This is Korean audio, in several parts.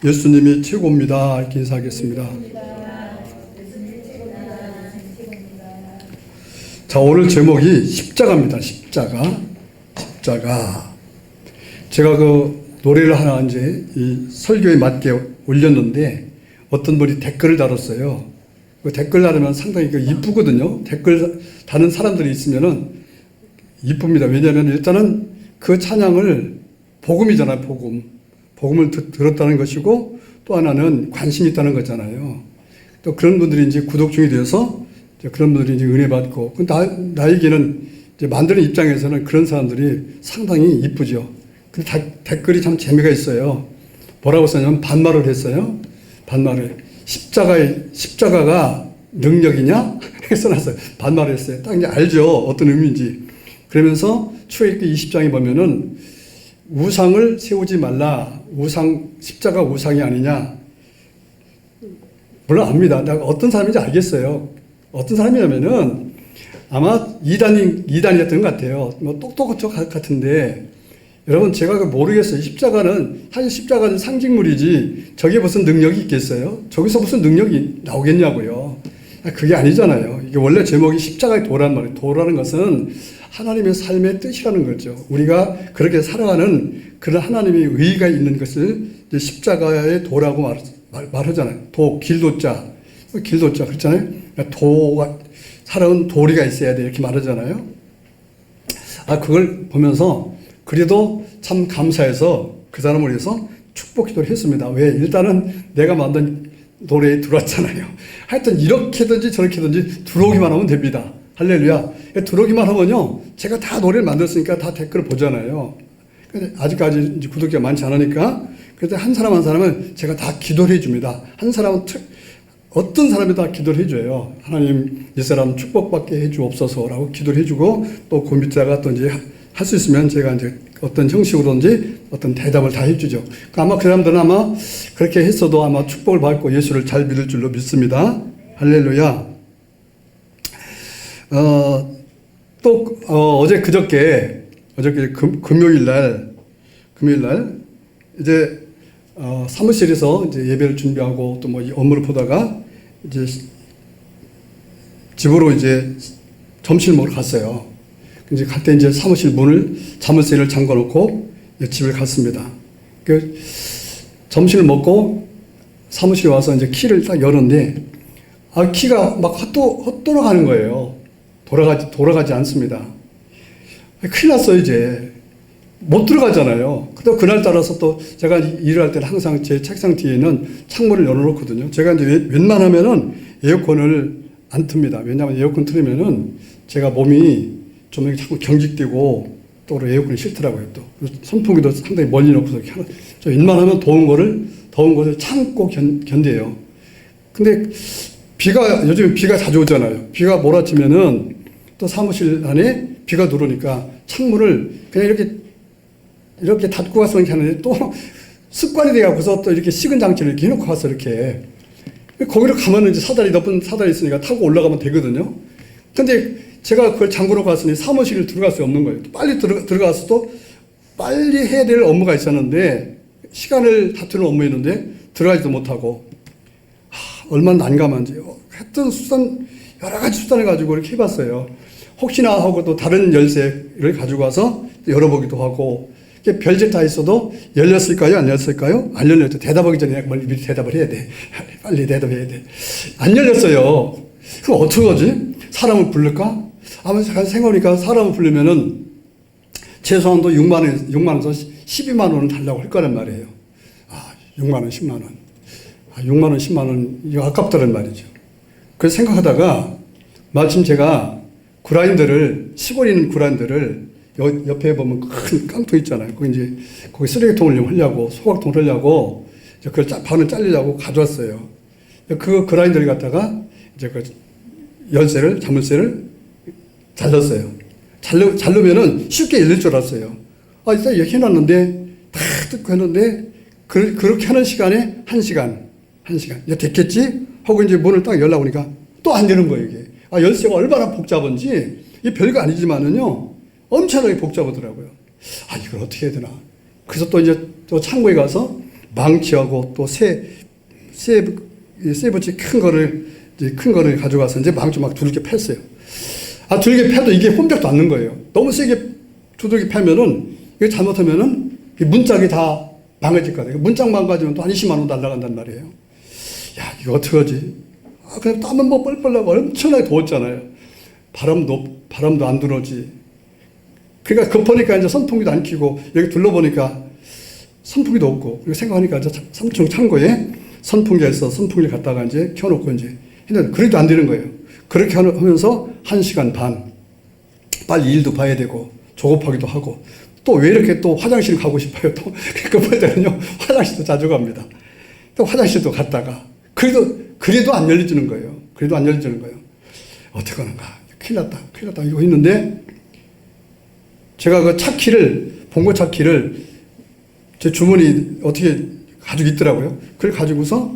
예수님이 최고입니다. 이렇게 인사하겠습니다. 자, 오늘 제목이 십자가입니다. 십자가. 제가 그 노래를 하나 이제 이 설교에 맞게 올렸는데 어떤 분이 댓글을 달았어요. 그 댓글 달으면 상당히 이쁘거든요. 댓글 다는 사람들이 있으면은 이쁩니다. 왜냐하면 일단은 그 찬양을 복음이잖아요. 복음을 들었다는 것이고 또 하나는 관심이 있다는 거잖아요. 또 그런 분들이 이제 구독 중이 되어서 이제 그런 분들이 이제 은혜 받고 나에게는 이제 만드는 입장에서는 그런 사람들이 상당히 이쁘죠. 근데 댓글이 참 재미가 있어요. 뭐라고 썼냐면 반말을 했어요. 반말을. 십자가가 능력이냐? 써놨어요. 반말을 했어요. 딱 이제 알죠. 어떤 의미인지. 그러면서 출애굽기 20장에 보면은 우상을 세우지 말라. 십자가 우상이 아니냐. 물론 압니다. 내가 어떤 사람인지 알겠어요. 어떤 사람이냐면은 아마 이단이었던 것 같아요. 뭐 똑똑한 척 같은데 여러분 제가 모르겠어요. 사실 십자가는 상징물이지 저게 무슨 능력이 있겠어요? 저기서 무슨 능력이 나오겠냐고요. 그게 아니잖아요. 이게 원래 제목이 십자가의 도란 말이에요. 도라는 것은 하나님의 삶의 뜻이라는 거죠. 우리가 그렇게 살아가는 그런 하나님의 의의가 있는 것을 이제 십자가의 도라고 말하잖아요. 길도자 그렇잖아요. 도가 살아온 도리가 있어야 돼 이렇게 말하잖아요. 그걸 보면서 그래도 참 감사해서 그 사람을 위해서 축복 기도를 했습니다. 왜? 일단은 내가 만든 노래에 들어왔잖아요. 하여튼 이렇게든지 저렇게든지 들어오기만 하면 됩니다. 할렐루야. 들어오기만 하면요. 제가 다 노래를 만들었으니까 다 댓글을 보잖아요. 근데 아직까지 이제 구독자가 많지 않으니까 그래서 한 사람 한 사람은 제가 다 기도를 해줍니다. 한 사람은 어떤 사람이 다 기도를 해줘요. 하나님 이 사람 축복받게 해주옵소서라고 기도를 해주고 또 그 밑에다가 또 이제 할 수 있으면 제가 이제 어떤 형식으로든지 어떤 대답을 다 해주죠. 아마 그 사람들은 아마 그렇게 했어도 아마 축복을 받고 예수를 잘 믿을 줄로 믿습니다. 할렐루야. 어제 그저께 금요일 날 이제 사무실에서 이제 예배를 준비하고 또 뭐 업무를 보다가 이제 집으로 이제 점심을 먹으러 갔어요. 이제 갈 때 이제 자물쇠를 잠궈 놓고 집을 갔습니다. 그 점심을 먹고 사무실에 와서 이제 키를 딱 열었는데 키가 막 헛돌아가는 거예요. 돌아가지 않습니다. 큰일 났어요, 이제. 못 들어가잖아요. 또 그날따라서 또 제가 일을 할 때는 항상 제 책상 뒤에는 창문을 열어놓거든요. 제가 이제 웬만하면은 에어컨을 안 틉니다. 왜냐하면 에어컨 틀으면은 제가 몸이 좀 자꾸 경직되고 또 에어컨이 싫더라고요. 또 선풍기도 상당히 멀리 놓고서 저 웬만하면 더운 것을 참고 견뎌요. 근데 요즘 비가 자주 오잖아요. 비가 몰아치면은 또 사무실 안에 비가 들어오니까 창문을 그냥 이렇게 닫고 가서 이렇게 하는데 또 습관이 돼갖고서 또 이렇게 식은 장치를 이렇게 해놓고 가서 이렇게 거기로 가면은 이제 높은 사다리 있으니까 타고 올라가면 되거든요. 근데 제가 그걸 잠그러 갔으니 사무실을 들어갈 수 없는 거예요. 또 빨리 들어가서 또 빨리 해야 될 업무가 있었는데 시간을 다투는 업무였는데 들어가지도 못하고 얼마나 난감한지 하여튼 여러 가지 수단을 가지고 이렇게 해봤어요. 혹시나 하고 또 다른 열쇠를 가지고 와서 열어보기도 하고 별짓 다 있어도 열렸을까요? 안 열렸을까요? 안 열렸죠. 대답하기 전에 미리 대답을 해야 돼. 빨리 대답해야 돼. 안 열렸어요. 그럼 어떡하지? 사람을 부를까? 아무튼 생각하니까 사람을 부르면은 최소한도 6만 원에서 12만 원을 달라고 할 거란 말이에요. 6만 원, 10만 원. 6만 원, 10만 원, 이거 아깝다는 말이죠. 그래서 생각하다가 마침 제가 시골에 있는 구라인들을 옆에 보면 큰 깡통 있잖아요. 거기 쓰레기통을 하려고, 소각통을 하려고, 그걸 반을 자르려고 가져왔어요. 그 그라인더를 갖다가 이제 자물쇠를 잘랐어요. 자르면은 쉽게 열릴 줄 알았어요. 일단 이렇게 해놨는데, 다 뜯고 했는데, 그렇게 하는 시간에 1시간. 이제 됐겠지? 하고 이제 문을 딱 열려고 하니까 또 안 되는 거예요, 이게. 열쇠가 얼마나 복잡한지, 이게 별거 아니지만은요, 엄청나게 복잡하더라고요. 이걸 어떻게 해야 되나. 그래서 또 이제 또 창고에 가서 망치하고 또 쇠붙이 큰 거를 가져가서 이제 망치 막 두들겨 팼어요. 두들겨 패도 이게 혼벽도 않는 거예요. 너무 세게 두들겨 패면은, 이게 잘못하면은 문짝이 다 망가질 거예요. 문짝 망가지면 또 한 20만 원 날라간단 말이에요. 야, 이거 어떡하지? 그냥 땀은 뭐 뻘뻘 나고 엄청나게 더웠잖아요. 바람도 안 들어오지. 그러니까 급하니까 이제 선풍기도 안 켜고, 여기 둘러보니까 선풍기도 없고, 그리고 생각하니까 이제 3층 창고에 선풍기가 있어 선풍기를 갖다가 이제 켜놓고 이제 했는데, 그래도 안 되는 거예요. 그렇게 하면서 1시간 반, 빨리 일도 봐야 되고, 조급하기도 하고, 또 왜 이렇게 또 화장실 가고 싶어요? 또 급할 때는요, 화장실도 자주 갑니다. 또 화장실도 갔다가, 그래도 안 열려주는 거예요. 그래도 안 열려주는 거예요. 어떻게 하는가? 큰일 났다. 이거 있는데, 제가 그 봉고 차키를 제 주머니 어떻게 가지고 있더라고요. 그걸 가지고서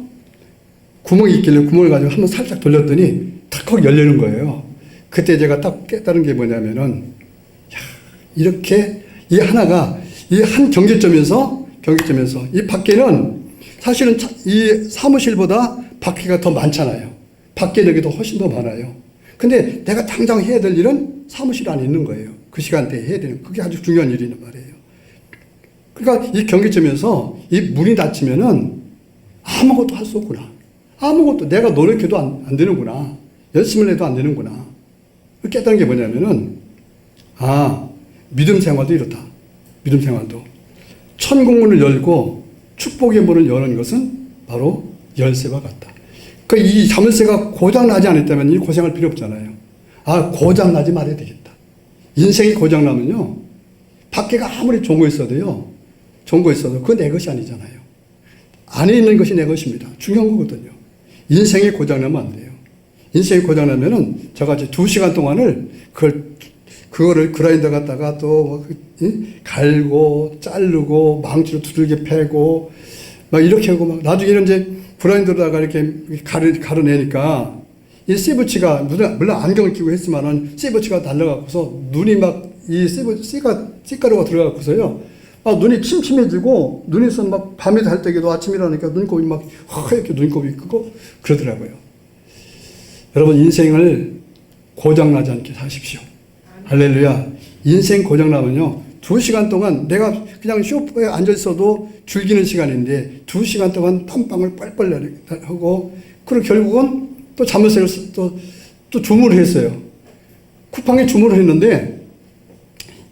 구멍이 있길래 구멍을 가지고 한번 살짝 돌렸더니 탁 열리는 거예요. 그때 제가 딱 깨달은 게 뭐냐면은, 이렇게 이 하나가 이 한 경계점에서 이 밖에는 사실은 이 사무실보다 밖에가 더 많잖아요. 밖에 여기도 훨씬 더 많아요. 근데 내가 당장 해야 될 일은 사무실 안에 있는 거예요. 그 시간대에 해야 되는, 그게 아주 중요한 일이란 말이에요. 그러니까 이 경계점에서 이 문이 닫히면은 아무것도 할 수 없구나. 아무것도 내가 노력해도 안 되는구나. 열심을 해도 안 되는구나. 깨달은 게 뭐냐면은, 믿음 생활도 이렇다. 믿음 생활도. 천국문을 열고 축복의 문을 여는 것은 바로 열쇠와 같다. 이 자물쇠가 고장나지 않았다면 이 고생할 필요 없잖아요. 고장나지 말아야 되겠다. 인생이 고장나면요, 밖에가 아무리 좋은 거 있어도요, 그건 내 것이 아니잖아요. 안에 있는 것이 내 것입니다. 중요한 거거든요. 인생이 고장나면 안 돼요. 인생이 고장나면은 제가 이제 2시간 동안을 그거를 그라인더 갖다가 또 갈고 자르고 망치로 두들겨 패고 막 이렇게 하고, 막 나중에는 이제 그라인더로다가 이렇게 가려내니까 이 씨붙이가, 물론 안경을 끼고 했지만은 씨붙이가 날라가고서 눈이 막 이 씨가루가 들어가고서요, 눈이 침침해지고, 눈에서 막 밤에 잘 때기도 아침에 일어나니까 눈곱이 막 하얗게 눈곱이 크고 그러더라고요. 여러분, 인생을 고장나지 않게 사십시오. 할렐루야. 인생 고장나면요, 2시간 동안 내가 그냥 쇼파에 앉아있어도 즐기는 시간인데 2시간 동안 땀방울 뻘뻘 하고, 그리고 결국은 또 자물쇠를 또 주문을 했어요. 쿠팡에 주문을 했는데,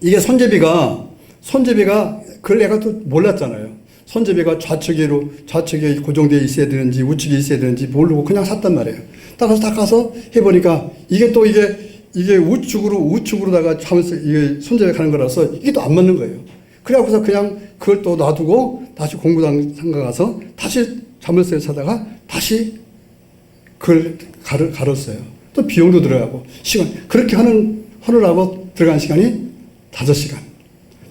이게 손잡이가 그걸 내가 또 몰랐잖아요. 손잡이가 좌측에 고정되어 있어야 되는지 우측에 있어야 되는지 모르고 그냥 샀단 말이에요. 딱 가서 해보니까 이게 우측으로다가 이게 손잡이 가는 거라서 이게 또 안 맞는 거예요. 그래갖고서 그냥 그걸 또 놔두고 다시 공구장 상가 가서 다시 자물쇠를 사다가 다시 그걸 갈았어요. 또 비용도 들어가고 그렇게 하느라고 들어간 시간이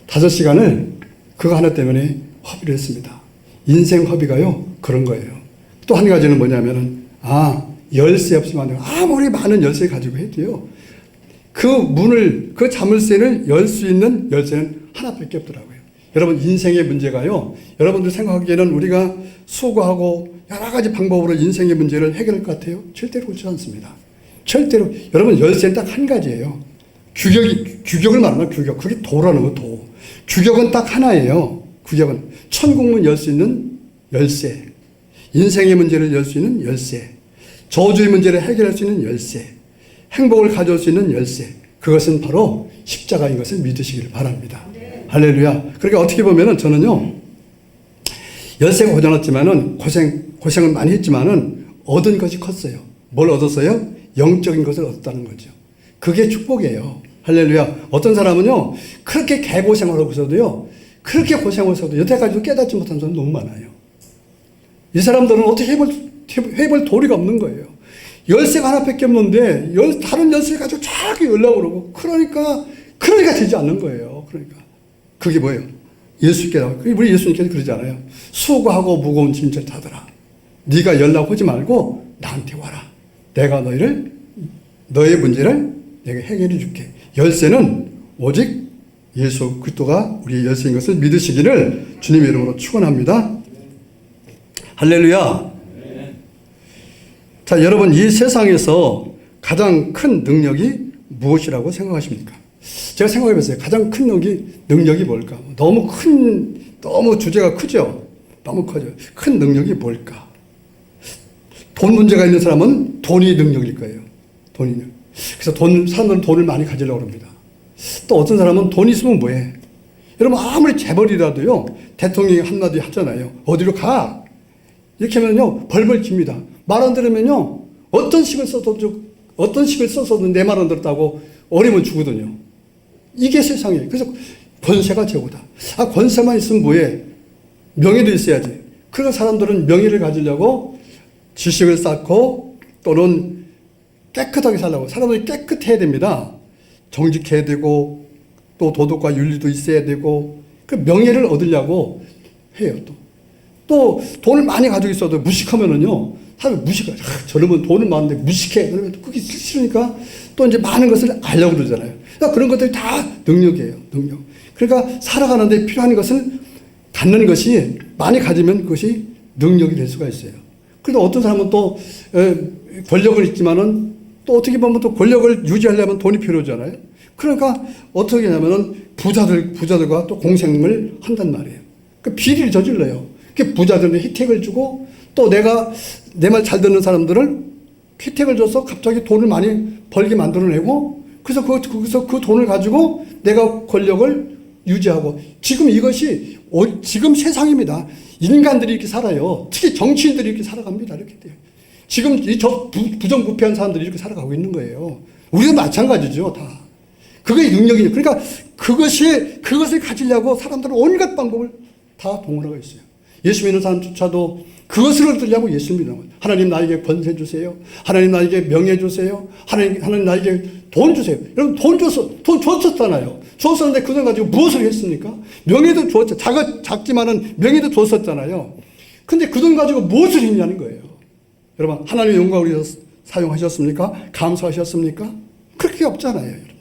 5시간을 그거 하나 때문에 허비를 했습니다. 인생 허비가요, 그런 거예요. 또 한 가지는 뭐냐면은, 열쇠 없이면 안 돼요. 아무리 많은 열쇠 가지고 해도요, 그 자물쇠를 열 수 있는 열쇠는 하나밖에 없더라고요. 여러분, 인생의 문제가요, 여러분들 생각하기에는 우리가 수고하고 여러 가지 방법으로 인생의 문제를 해결할 것 같아요? 절대로 그렇지 않습니다. 절대로. 여러분, 열쇠는 딱 한 가지예요. 규격을 말하면 규격. 그게 도라는 거, 도. 규격은 딱 하나예요. 규격은. 천국문 열 수 있는 열쇠. 인생의 문제를 열 수 있는 열쇠. 저주의 문제를 해결할 수 있는 열쇠. 행복을 가져올 수 있는 열쇠. 그것은 바로 십자가인 것을 믿으시기를 바랍니다. 네. 할렐루야. 그러니까 어떻게 보면은 저는요, 열쇠가 고장났지만은 고생을 많이 했지만은 얻은 것이 컸어요. 뭘 얻었어요? 영적인 것을 얻었다는 거죠. 그게 축복이에요. 할렐루야. 어떤 사람은요, 그렇게 개고생을 하고서도요, 그렇게 고생하고서도 여태까지도 깨닫지 못한 사람 너무 많아요. 이 사람들은 어떻게 해볼 도리가 없는 거예요. 열쇠가 하나밖에 없는데, 다른 열쇠 가지고 자꾸 열려고 그러고, 그러니까 되지 않는 거예요. 그러니까. 그게 뭐예요? 예수께서, 우리 예수님께서 그러지 않아요. 수고하고 무거운 짐을 타더라. 네가 연락 오지 말고 나한테 와라. 내가 너의 문제를 내가 해결해 줄게. 열쇠는 오직 예수 그리스도가 우리의 열쇠인 것을 믿으시기를 주님의 이름으로 축원합니다. 할렐루야. 자, 여러분, 이 세상에서 가장 큰 능력이 무엇이라고 생각하십니까? 제가 생각해 봤어요. 가장 큰 능력이 뭘까? 너무 주제가 크죠? 너무 커져. 큰 능력이 뭘까? 돈 문제가 있는 사람은 돈이 능력일 거예요. 돈이. 그래서 사람들은 돈을 많이 가지려고 합니다. 또 어떤 사람은 돈 있으면 뭐해? 여러분, 아무리 재벌이라도요, 대통령이 한마디 하잖아요. 어디로 가? 이렇게 하면요, 벌벌 깁니다. 말 안 들으면요, 어떤 식을 써서도 내 말 안 들었다고 어리면 주거든요. 이게 세상이에요. 그래서 권세가 최고다. 권세만 있으면 뭐해? 명예도 있어야지. 그런 사람들은 명예를 가지려고 지식을 쌓고 또는 깨끗하게 살려고. 사람들이 깨끗해야 됩니다. 정직해야 되고 또 도덕과 윤리도 있어야 되고 그 명예를 얻으려고 해요. 또 돈을 많이 가지고 있어도 무식하면은요, 사람이 무식해. 저러면 돈은 많은데 무식해. 그러면 그게 싫으니까 또 이제 많은 것을 알려고 그러잖아요. 그러니까 그런 것들이 다 능력이에요. 능력. 그러니까 살아가는데 필요한 것을 갖는 것이 많이 가지면 그것이 능력이 될 수가 있어요. 그런데 어떤 사람은 또 권력을 있지만은 또 어떻게 보면 또 권력을 유지하려면 돈이 필요하잖아요. 그러니까 어떻게 하냐면은 부자들과 또 공생을 한단 말이에요. 그 비리를 저질러요. 그 부자들한테 혜택을 주고 또 내가 내 말 잘 듣는 사람들을 혜택을 줘서 갑자기 돈을 많이 벌게 만들어내고 그래서 거기서 그 돈을 가지고 내가 권력을 유지하고 지금 이것이 지금 세상입니다. 인간들이 이렇게 살아요. 특히 정치인들이 이렇게 살아갑니다. 이렇게 돼요. 지금 부정부패한 사람들이 이렇게 살아가고 있는 거예요. 우리도 마찬가지죠, 다. 그게 능력이죠. 그러니까 그것을 가지려고 사람들은 온갖 방법을 다 동원하고 있어요. 예수 믿는 사람조차도 그것을 얻으려고 예수 믿는 거예요. 하나님 나에게 권세 주세요. 하나님 나에게 명예 주세요. 하나님 나에게 돈 주세요. 여러분 돈 줬었잖아요. 줬었는데 그 돈 가지고 무엇을 했습니까? 명예도 줬죠. 작지만은 명예도 줬었잖아요. 근데 그 돈 가지고 무엇을 했냐는 거예요. 여러분 하나님의 영광을 위해서 사용하셨습니까? 감사하셨습니까? 그렇게 없잖아요, 여러분들.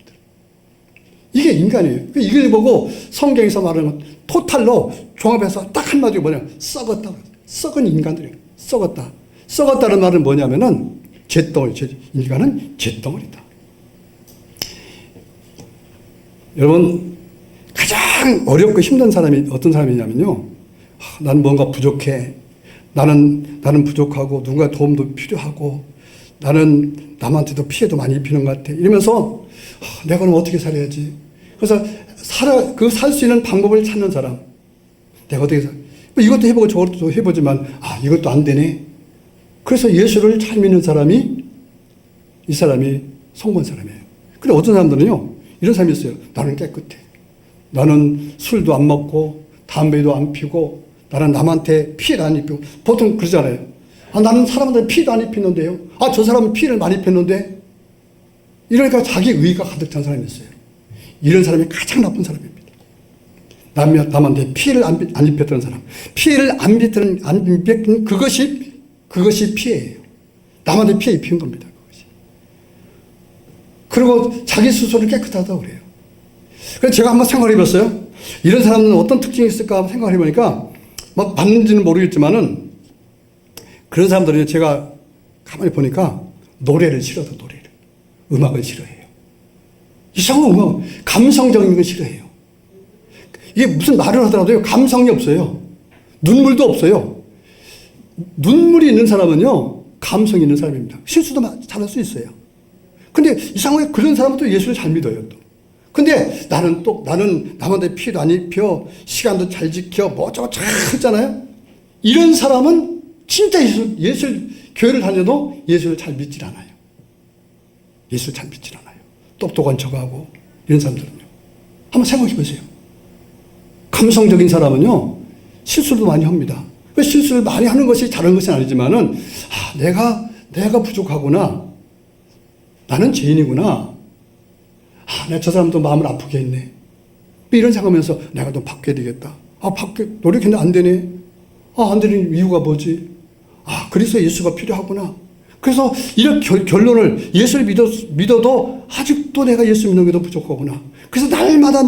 이게 인간이에요. 이걸 보고 성경에서 말하는 토탈로 종합해서 딱 한마디로 뭐냐? 썩었다. 썩은 인간들이에요. 썩었다. 썩었다는 말은 뭐냐면은 인간은 잿덩어리다. 여러분 가장 어렵고 힘든 사람이 어떤 사람이냐면요. 나는 뭔가 부족해. 나는 부족하고 누군가 도움도 필요하고 나는 남한테도 피해도 많이 입히는 것 같아. 이러면서 내가 그럼 어떻게 살아야지? 그래서 살 수 있는 방법을 찾는 사람. 내가 어떻게 이것도 해보고 저것도 해보지만 이것도 안 되네. 그래서 예수를 잘 믿는 사람이 이 사람이 성공한 사람이에요. 근데 어떤 사람들은요 이런 사람이 있어요. 나는 깨끗해. 나는 술도 안 먹고 담배도 안 피고 나는 남한테 피해를 안 입히고 보통 그러잖아요. 나는 사람한테 피해도 안 입히는데요. 저 사람은 피해를 많이 입혔는데 이러니까 자기 의의가 가득 찬 사람이 있어요. 이런 사람이 가장 나쁜 사람입니다. 남한테 피해를 안 입혔던 사람. 피해를 안 입혔던 그것이 피해예요. 남한테 피해 입힌 겁니다. 그것이. 그리고 자기 스스로를 깨끗하다고 그래요. 그래서 제가 한번 생각해 봤어요. 이런 사람은 어떤 특징이 있을까 생각해 보니까 맞는지는 모르겠지만은 그런 사람들은 제가 가만히 보니까 노래를 싫어해요. 음악을 싫어해요. 이상한 음악, 감성적인 걸 싫어해요. 이게 무슨 말을 하더라도요, 감성이 없어요. 눈물도 없어요. 눈물이 있는 사람은요, 감성이 있는 사람입니다. 실수도 잘할 수 있어요. 근데 이상하게 그런 사람은 또 예수를 잘 믿어요, 또. 근데 나는 남한테 피해도 안 입혀, 시간도 잘 지켜, 저거 잘 했잖아요? 이런 사람은 진짜 교회를 다녀도 예수를 잘 믿질 않아요. 예수를 잘 믿질 않아요. 똑똑한 척하고, 이런 사람들은요. 한번 생각해 보세요. 감성적인 사람은요, 실수도 많이 합니다. 실수를 많이 하는 것이 다른 것은 아니지만은, 내가 부족하구나. 나는 죄인이구나. 내가 저 사람도 마음을 아프게 했네. 이런 생각하면서 내가 좀 바뀌어야 되겠다. 노력했는데 안 되네. 안 되는 이유가 뭐지? 그래서 예수가 필요하구나. 그래서 이런 결론을 예수를 믿어도 아직도 내가 예수 믿는 게 더 부족하구나. 그래서 날마다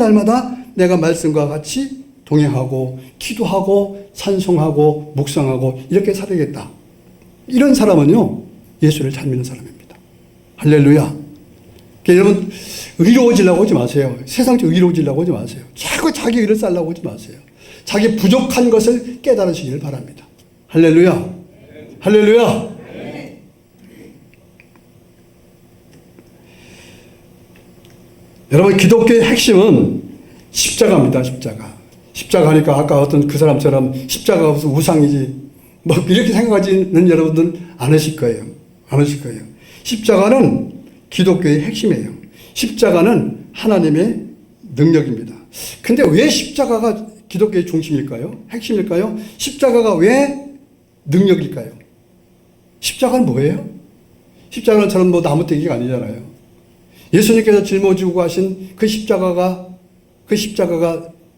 내가 말씀과 같이 동행하고 기도하고 찬송하고 묵상하고 이렇게 살아야겠다. 이런 사람은요, 예수를 잘 믿는 사람입니다. 할렐루야. 그러니까 여러분, 의로워지려고 하지 마세요. 세상적 의로워지려고 하지 마세요. 자꾸 자기 의를 쌓으려고 하지 마세요. 자기 부족한 것을 깨달으시기를 바랍니다. 할렐루야. 할렐루야. 여러분, 기독교의 핵심은 십자가입니다. 십자가 하니까 아까 어떤 그 사람처럼 십자가가 무슨 우상이지 뭐 이렇게 생각하지는 여러분들 않으실 거예요. 십자가는 기독교의 핵심이에요. 십자가는 하나님의 능력입니다. 근데 왜 십자가가 기독교의 중심일까요? 핵심일까요? 십자가가 왜 능력일까요? 십자가는 뭐예요? 십자가는 저는 뭐 나무떼기가 아니잖아요. 예수님께서 짊어지고 가신 그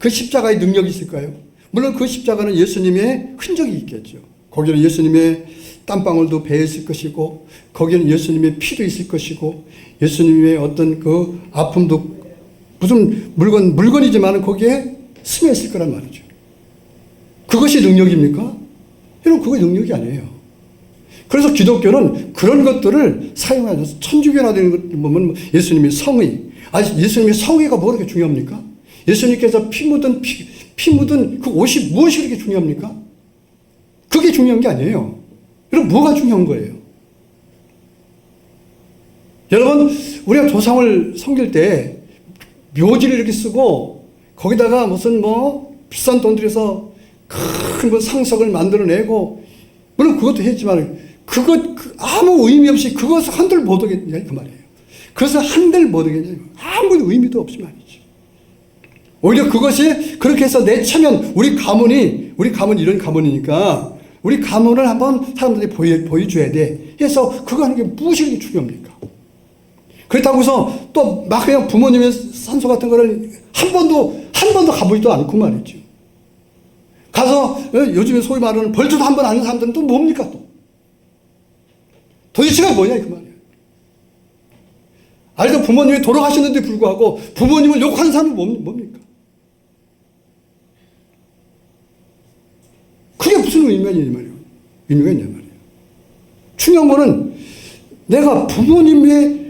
십자가의 능력이 있을까요? 물론 그 십자가는 예수님의 흔적이 있겠죠. 거기는 예수님의 땀방울도 배어 있을 것이고, 거기는 예수님의 피도 있을 것이고, 예수님의 어떤 그 아픔도 무슨 물건이지만 거기에 스며 있을 거란 말이죠. 그것이 능력입니까? 여러분, 그게 능력이 아니에요. 그래서 기독교는 그런 것들을 사용하셔서 천주교나 되는 것 보면 예수님의 성의, 예수님의 성의가 뭐 그렇게 중요합니까? 예수님께서 피 묻은 그 옷이 무엇이 그렇게 중요합니까? 그게 중요한 게 아니에요. 여러분, 뭐가 중요한 거예요? 여러분, 우리가 조상을 섬길 때 묘지를 이렇게 쓰고 거기다가 무슨 비싼 돈 들여서 큰 상석을 만들어내고, 물론 그것도 했지만 아무 의미 없이 그것을 한들 못 하겠냐 그 말이에요. 그것을 한들 못 하겠냐, 아무 의미도 없이 말이죠. 오히려 그것이 그렇게 해서 내 체면, 우리 가문 이런 가문이니까 우리 가문을 한번 사람들이 보여줘야 돼 해서 그거 하는 게 무엇이 그렇게 중요합니까? 그렇다고 해서 또 막 그냥 부모님의 산소 같은 거를 한 번도 가보지도 않고 말이죠. 가서 요즘에 소위 말하는 벌초도 한 번 아는 사람들은 또 뭡니까 또? 도대체가 뭐냐 그 말이에요. 아직도 부모님이 돌아가셨는데 불구하고 부모님을 욕하는 사람은 뭡니까? 그게 무슨 의미가 있냐 말이에요. 중요한 거는 내가 부모님의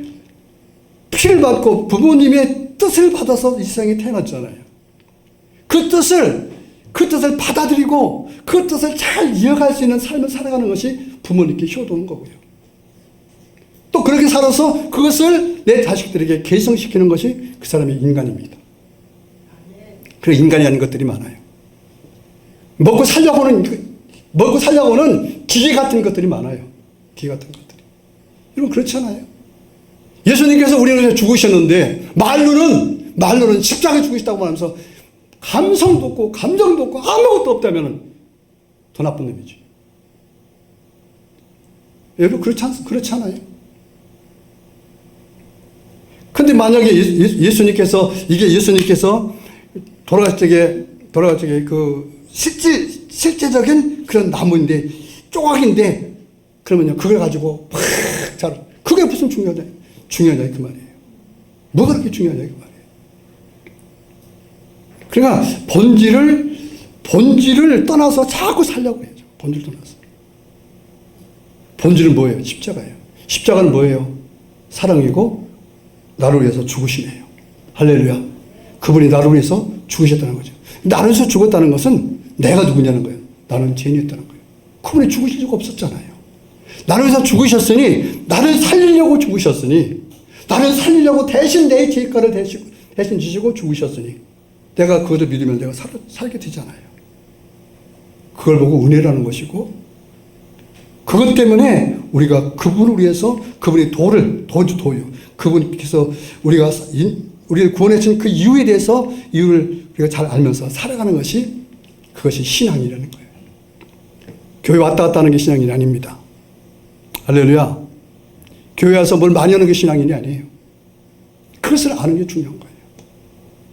피를 받고 부모님의 뜻을 받아서 이 세상에 태어났잖아요. 그 뜻을 받아들이고 그 뜻을 잘 이어갈 수 있는 삶을 살아가는 것이 부모님께 효도는 거고요. 또 그렇게 살아서 그것을 내 자식들에게 계승시키는 것이 그 사람의 인간입니다. 그리고 인간이 아닌 것들이 많아요. 먹고 살려고는 기계 같은 것들이 많아요. 기계 같은 것들이. 여러분, 그렇지 않아요? 예수님께서 우리를 위해 죽으셨는데 말로는 십자가에 죽으셨다고 말하면서 감성도 없고 감정도 없고 아무것도 없다면 더 나쁜 놈이지. 여러분, 그렇지 않아요? 근데 만약에 예수님께서 돌아갈 적에 그 실제적인 그런 나무인데, 조각인데, 그러면요, 그걸 가지고 그게 무슨 중요하냐 그 말이에요. 뭐가 그렇게 중요하냐 그 말이에요. 그러니까 본질을 떠나서 자꾸 살려고 해야죠. 본질 떠나서. 본질은 뭐예요? 십자가예요. 십자가는 뭐예요? 사랑이고 나를 위해서 죽으심이에요. 할렐루야. 그분이 나를 위해서 죽으셨다는 거죠. 나를 위해서 죽었다는 것은 내가 누구냐는 거예요. 나는 죄인이었다는 거예요. 그분이 죽으실 수가 없었잖아요. 나를 위해서 죽으셨으니, 나를 살리려고 죽으셨으니, 나를 살리려고 대신 내 죄가를 대신 지시고 죽으셨으니, 내가 그것을 믿으면 내가 살게 되잖아요. 그걸 보고 은혜라는 것이고, 그것 때문에 우리가 그분을 위해서, 그분이 도요. 그분께서 우리를 구원해 준 그 이유에 대해서 이유를 우리가 잘 알면서 살아가는 것이, 그것이 신앙이라는 거예요. 교회 왔다 갔다 하는 게 신앙이 아닙니다. 할렐루야. 교회 와서 뭘 많이 하는 게 신앙인이 아니에요. 그것을 아는 게 중요한 거예요.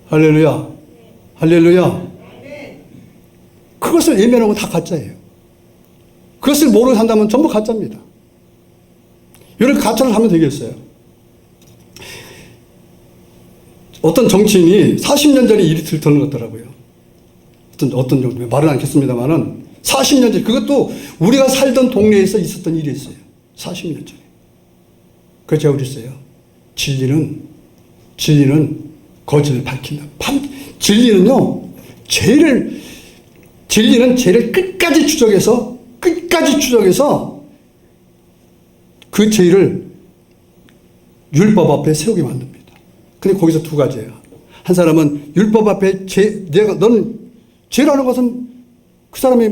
할렐루야. 할렐루야. 그것을 예면하고 다 가짜예요. 그것을 모르고 산다면 전부 가짜입니다. 이렇게 가짜를 하면 되겠어요. 어떤 정치인이 40년 전에 일이 들떠는 것 같더라고요. 어떤 정도, 말은 않겠습니다만은 40년 전, 그것도 우리가 살던 동네에서 있었던 일이었어요. 40년 전에. 그래서 제가 그랬어요. 진리는 거짓을 밝힌다. 진리는 죄를 끝까지 추적해서 그 죄를 율법 앞에 세우게 만듭니다. 근데 거기서 두 가지예요. 한 사람은 율법 앞에 너는 죄라는 것은 그 사람이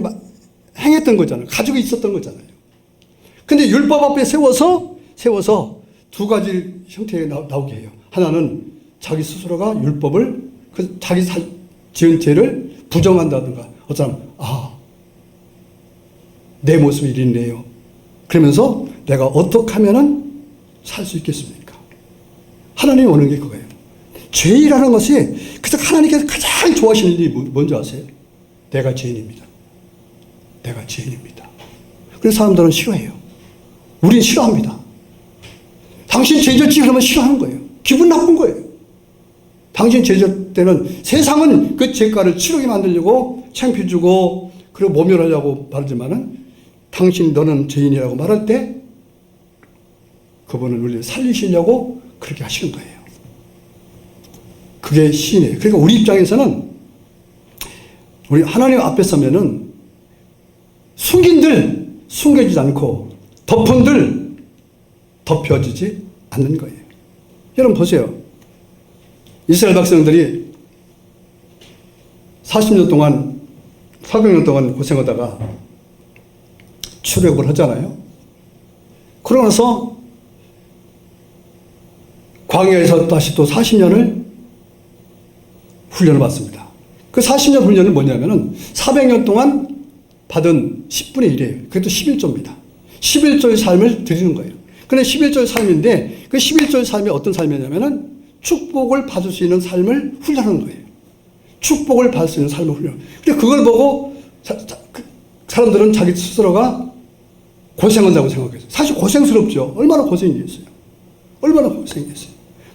행했던 거잖아요. 가지고 있었던 거잖아요. 근데 율법 앞에 세워서 두 가지 형태에 나오게 해요. 하나는 자기 스스로가 율법을, 자기 지은 죄를 부정한다든가, 어떤 사람, 내 모습이 이랬네요. 그러면서 내가 어떻게 하면은 살 수 있겠습니까? 하나님이 원하는 게 그거예요. 죄라는 것이, 그래서 하나님께서 가장 좋아하시는 일이 뭔지 아세요? 내가 죄인입니다. 그래서 사람들은 싫어해요. 우린 싫어합니다. 당신 죄졌지? 그러면 싫어하는 거예요. 기분 나쁜 거예요. 당신 죄질 때는 세상은 그 죄가를 치르게 만들려고 창피주고 그리고 모멸하려고 말하지만은 너는 죄인이라고 말할 때 그분은 우리를 살리시려고 그렇게 하시는 거예요. 그게 신이에요. 그러니까 우리 입장에서는 우리 하나님 앞에 서면은 숨겨지지 않고 덮여지지 않는 거예요. 여러분 보세요. 이스라엘 백성들이 400년 동안 고생하다가 출애굽을 하잖아요. 그러고 나서 광야에서 다시 또 40년을 훈련을 받습니다. 그 40년 훈련은 뭐냐면은 400년 동안 받은 10분의 1이에요. 그것도 11조입니다. 11조의 삶을 드리는 거예요. 근데 11조의 삶인데 그 11조의 삶이 어떤 삶이냐면은 축복을 받을 수 있는 삶을 훈련하는 거예요. 축복을 받을 수 있는 삶을 훈련. 근데 그걸 보고 사람들은 자기 스스로가 고생한다고 생각했어요. 사실 고생스럽죠. 얼마나 고생이겠어요.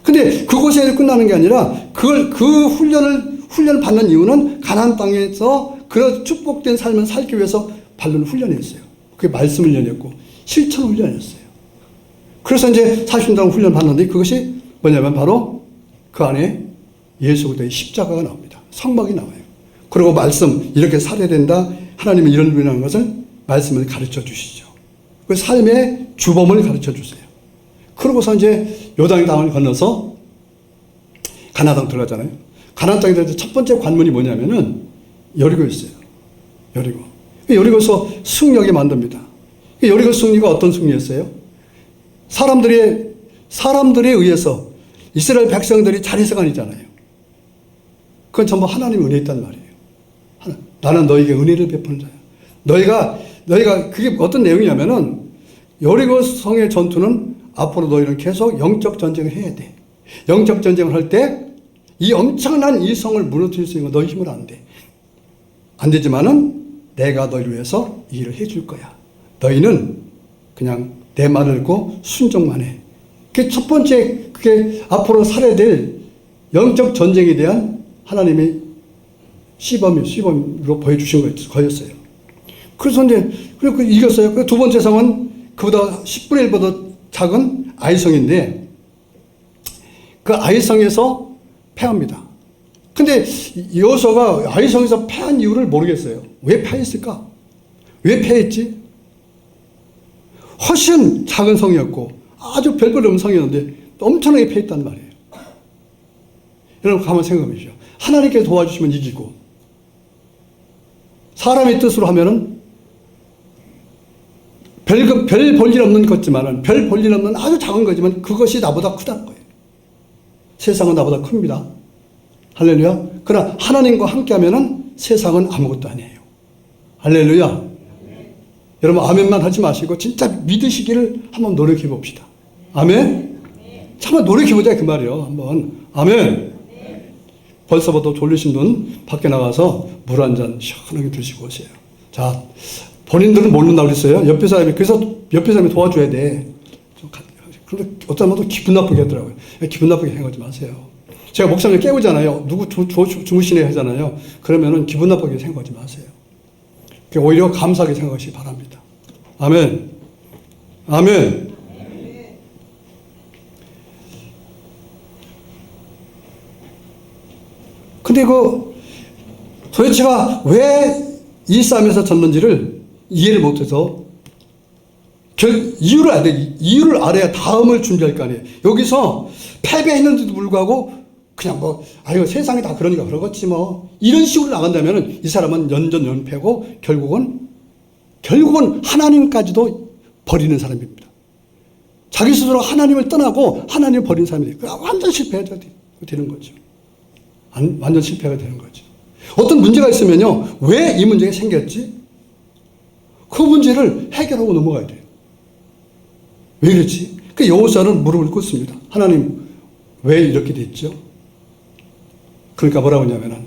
근데 그 고생이 끝나는 게 아니라 그 훈련을 받는 이유는 가나안 땅에서 그런 축복된 삶을 살기 위해서 받는 훈련이었어요. 그게 말씀 훈련이었고 실천 훈련이었어요. 그래서 이제 40년 훈련 받는데 그것이 뭐냐면 바로 그 안에 예수 그리스도의 십자가가 나옵니다. 성막이 나와요. 그리고 말씀 이렇게 살아야 된다. 하나님은 이런 분이라는 것을 말씀을 가르쳐 주시죠. 그 삶의 주범을 가르쳐 주세요. 그러고서 이제 요단 강을 건너서 가나안 땅 들어가잖아요. 가나안 땅에 들어서 첫 번째 관문이 뭐냐면은 여리고였어요. 여리고에서 승리하게 만듭니다. 여리고 승리가 어떤 승리였어요? 사람들에 의해서 이스라엘 백성들이 잘해서가 아니잖아요. 그건 전부 하나님의 은혜에 있단 말이에요. 나는 너에게 은혜를 베푸는 자야. 너희가 그게 어떤 내용이냐면은 여리고 성의 전투는 앞으로 너희는 계속 영적 전쟁을 해야 돼. 영적 전쟁을 할 때 이 엄청난 이 성을 무너뜨릴 수 있는 건 너희 힘으로 안 돼. 안 되지만은 내가 너희를 위해서 이 일을 해줄 거야. 너희는 그냥 내 말을 듣고 순종만 해. 그게 첫 번째, 그게 앞으로 살아야 될 영적 전쟁에 대한 하나님의 시범으로 보여주신 거였어요. 그래서 이제, 그리고 이겼어요. 그 두 번째 성은 그보다 10분의 1보다 작은 아이성인데, 그 아이성에서 패합니다. 근데 여호수아가 아이성에서 패한 이유를 모르겠어요. 왜 패했을까? 왜 패했지? 훨씬 작은 성이었고 아주 별별 없는 성이었는데 엄청나게 패했단 말이에요. 여러분 가만 생각해 보시죠. 하나님께서 도와주시면 이기고 사람의 뜻으로 하면은 별 볼일 없는 것지만은 별 볼일 없는 아주 작은 거지만 그것이 나보다 크다는 거예요. 세상은 나보다 큽니다. 할렐루야. 그러나 하나님과 함께 하면은 세상은 아무것도 아니에요. 할렐루야. 여러분 아멘만 하지 마시고 진짜 믿으시기를 한번 노력해 봅시다. 아멘. 참아 노력해 보자 그 말이요. 한번 아멘. 벌써부터 졸리신 분 밖에 나가서 물 한 잔 시원하게 드시고 오세요. 자, 본인들은 모른다고 그랬어요. 옆에 사람이 그래서 옆에 사람이 도와줘야 돼. 그런데 어떤 분도 기분 나쁘게 하더라고요. 기분 나쁘게 행하지 마세요. 제가 목사님 깨우잖아요. 누구 주무시네 하잖아요. 그러면은 기분 나쁘게 생각하지 마세요. 오히려 감사하게 생각하시기 바랍니다. 아멘. 아멘. 근데 도대체가 왜 이 싸움에서 졌는지를 이해를 못해서 이유를 알아야 다음을 준비할 거 아니에요. 여기서 패배했는데도 불구하고 그냥 아유, 세상이 다 그러니까 그러겠지 이런 식으로 나간다면 이 사람은 연전연패고 결국은 하나님까지도 버리는 사람입니다. 자기 스스로 하나님을 떠나고 하나님을 버리는 사람이 돼요. 완전 실패가 되는 거죠. 완전 실패가 되는 거죠. 어떤 문제가 있으면요, 왜 이 문제가 생겼지? 그 문제를 해결하고 넘어가야 돼요. 왜 그렇지? 그 여호수아는 무릎을 꿇습니다. 하나님, 왜 이렇게 됐죠? 그러니까 뭐라고 하냐면은,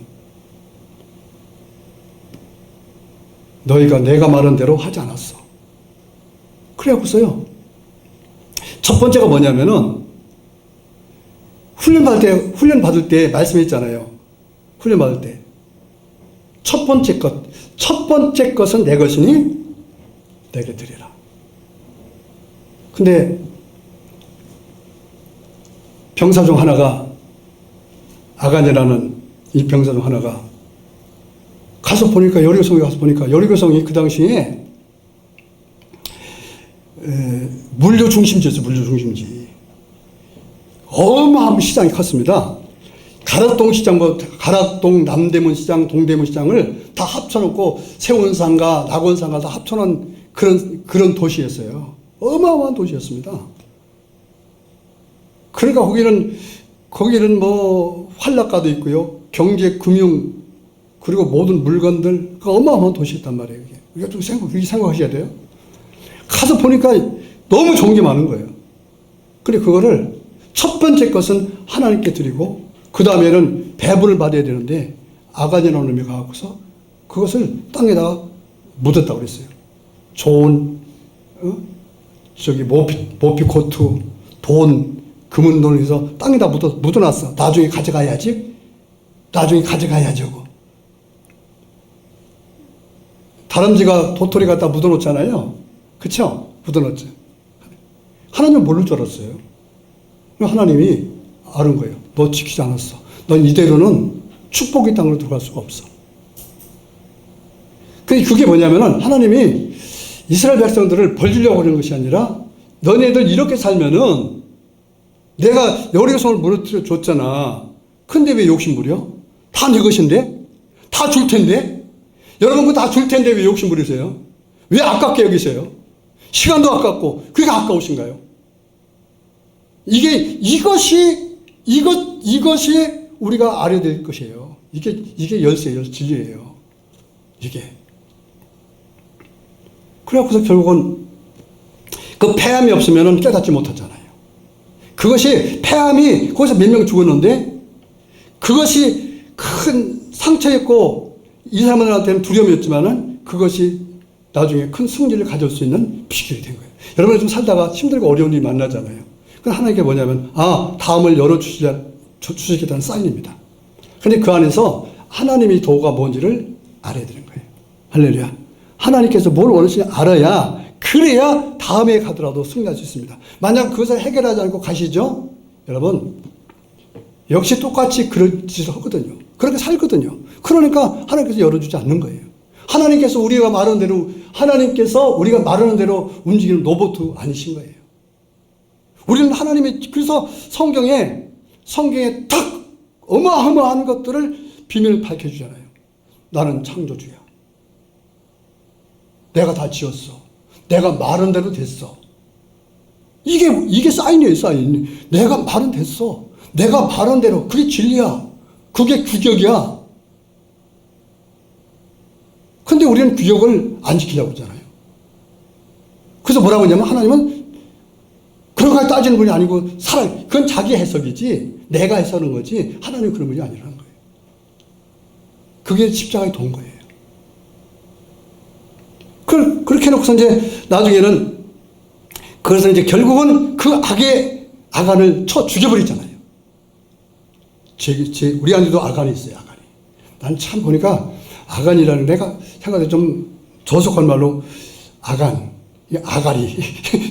너희가 내가 말한 대로 하지 않았어. 그래갖고서요, 첫 번째가 뭐냐면은, 훈련 받을 때 말씀했잖아요. 훈련 받을 때. 첫 번째 것은 내 것이니 내게 드리라. 근데 병사 중 하나가, 아간이라는 이 병사 중 하나가 가서 보니까, 여리고성에 가서 보니까, 여리고성이 그 당시에 물류 중심지였어요. 물류 중심지. 어마어마한 시장이 컸습니다. 가락동 시장, 가락동, 남대문 시장, 동대문 시장을 다 합쳐놓고 세운상가, 낙원상가 다 합쳐놓은 그런 도시였어요. 어마어마한 도시였습니다. 그러니까 거기는 환락가도 있고요. 경제, 금융, 그리고 모든 물건들, 어마어마한 도시였단 말이에요. 이게 좀 그렇게 생각하셔야 돼요. 가서 보니까 너무 좋은 게 많은 거예요. 근데 그거를 첫 번째 것은 하나님께 드리고, 그 다음에는 배분을 받아야 되는데, 아간이라는 놈이 가서 그것을 땅에다가 묻었다고 그랬어요. 좋은, 모피코트, 돈, 금은 돈을 해서 땅에다 묻어놨어. 나중에 가져가야지. 하고. 다람쥐가 도토리 갖다 묻어놓잖아요. 그쵸? 묻어놓죠. 하나님은 모를 줄 알았어요. 하나님이 아는 거예요. 너 지키지 않았어. 넌 이대로는 축복의 땅으로 들어갈 수가 없어. 그게 뭐냐면은 하나님이 이스라엘 백성들을 벌 주려고 하는 것이 아니라, 너네들 이렇게 살면은 내가 여리고성을 무너뜨려 줬잖아. 근데 왜 욕심 부려? 다 내 것인데? 다 줄 텐데? 여러분, 그거 다 줄 텐데 왜 욕심 부리세요? 왜 아깝게 여기세요? 시간도 아깝고, 그게 아까우신가요? 이것이 우리가 알아야 될 것이에요. 이게 열쇠예요. 진리예요. 이게. 그래갖고서 결국은 그 패함이 없으면 깨닫지 못하잖아요. 그것이 패함이, 거기서 몇 명 죽었는데, 그것이 큰 상처였고, 이 사람들한테는 두려움이었지만은, 그것이 나중에 큰 승리를 가져올 수 있는 비결이 된 거예요. 여러분이 좀 살다가 힘들고 어려운 일이 만나잖아요. 그 하나님께 뭐냐면, 다음을 열어주시겠다는 사인입니다. 근데 그 안에서 하나님의 도가 뭔지를 알아야 되는 거예요. 할렐루야. 하나님께서 뭘 원하시는지 알아야, 그래야 다음에 가더라도 승리할 수 있습니다. 만약 그것을 해결하지 않고 가시죠? 여러분, 역시 똑같이 그런 짓을 하거든요. 그렇게 살거든요. 그러니까 하나님께서 열어주지 않는 거예요. 하나님께서 우리가 말하는 대로 움직이는 로봇 아니신 거예요. 우리는 그래서 성경에 딱 어마어마한 것들을 비밀을 밝혀주잖아요. 나는 창조주야. 내가 다 지었어. 내가 말한 대로 됐어. 이게 사인이에요, 사인. 내가 말은 됐어. 내가 말한 대로. 그게 진리야. 그게 규격이야. 근데 우리는 규격을 안 지키려고 하잖아요. 그래서 뭐라고 하냐면, 하나님은 그런 걸 따지는 분이 아니고, 그건 자기 해석이지, 내가 해석하는 거지, 하나님은 그런 분이 아니라는 거예요. 그게 십자가의 도인 거예요. 그렇게 해놓고서 나중에는, 그래서 결국은 그 악의 아간을 쳐 죽여버리잖아요. 우리 안에도 아간이 있어요, 아간이. 난 참 보니까 아간이라는 내가 생각해 좀 저속한 말로 아간, 아가리